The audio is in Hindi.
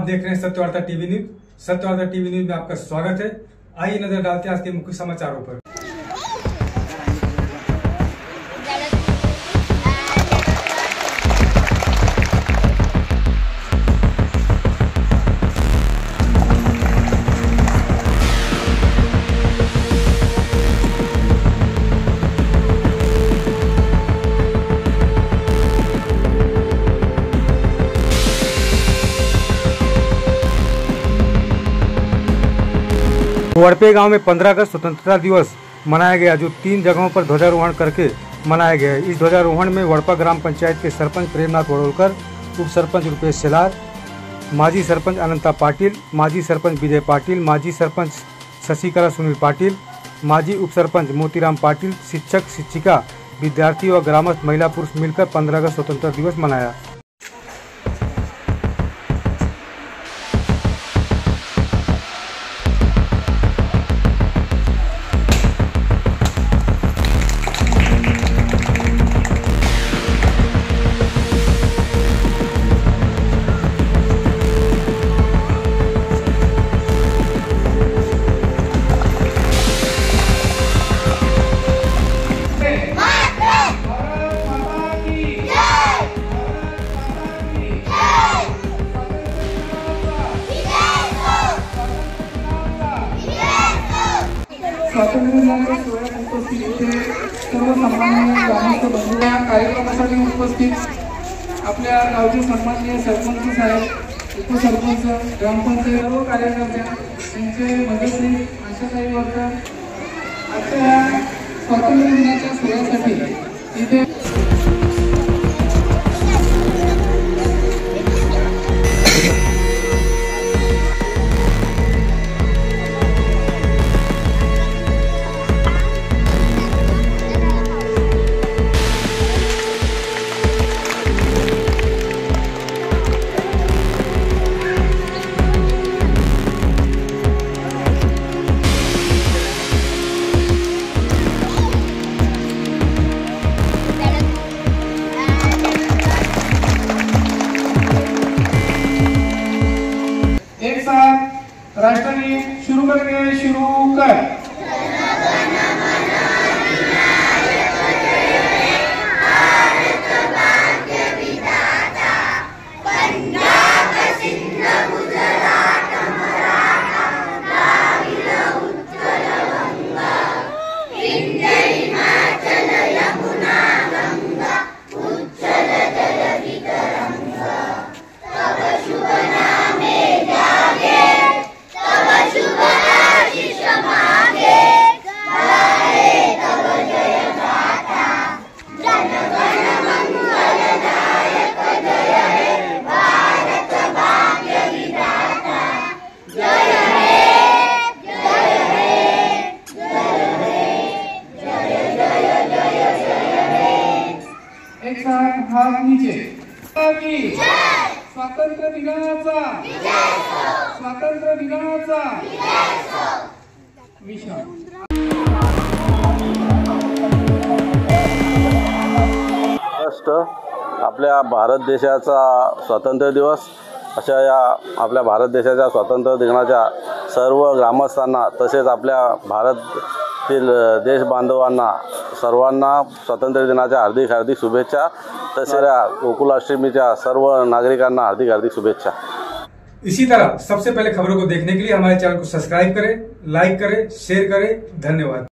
देख रहे हैं Satyavarta TV news. Satyavarta TV news में आपका स्वागत है। आइए नजर डालते हैं आज के मुख्य समाचारों पर। वड़पे गांव में 15 अगस्त स्वतंत्रता दिवस मनाया गया, जो 3 जगहों पर ध्वजारोहण करके मनाया गया। इस ध्वजारोहण में वड़पा ग्राम पंचायत के सरपंच प्रेमनाथ वड़ोलकर, उप सरपंच रुपेश सेलार, माजी सरपंच अनंता पाटिल, माजी सरपंच विजय पाटिल, माजी सरपंच शशिकला सुनील पाटिल, माजी उप सरपंच मोतीराम पाटिल, शिक्षक शिक्षिका, विद्यार्थी व ग्रामस्थ महिला पुरुष मिलकर 15 अगस्त स्वतंत्रता दिवस मनाया। स्वातंत्र्य दिनाच्या सोहळ्यात उपस्थित इथे सर्व सन्माननीय ग्रामस्थ बंधू या कार्यक्रमासाठी उपस्थित आपल्या गावचे सन्माननीय सरपंच साहेब, उपसरपंच, ग्रामपंचायत सर्व कार्यकर्ते यांचे मदतनीस आशाताई वर्कर आजच्या स्वातंत्र्य दिनाच्या सोहळ्यासाठी इथे राष्ट्रगीत शुरू करके शुरू कर। एक साथ हाथ नीचे। स्वातंत्र्य दिनाचा स्वातंत्र्य दिनाचा विषय आपल्या भारत देशाचा स्वातंत्र्य दिवस अशा या आपल्या भारत देशाच्या स्वातंत्र्य दिनाच्या सर्व ग्रामस्थांना तसेच आपल्या भारतातील देश बांधवांना सर्वांना स्वातंत्र्य दिनाच्या हार्दिक शुभेच्छा। तसेच गोकुलाष्टमीच्या सर्व नागरिकांना हार्दिक शुभेच्छा। इसी तरह सबसे पहले खबरों को देखने के लिए हमारे चैनल को सब्सक्राइब करें, लाइक करें, शेयर करें। धन्यवाद।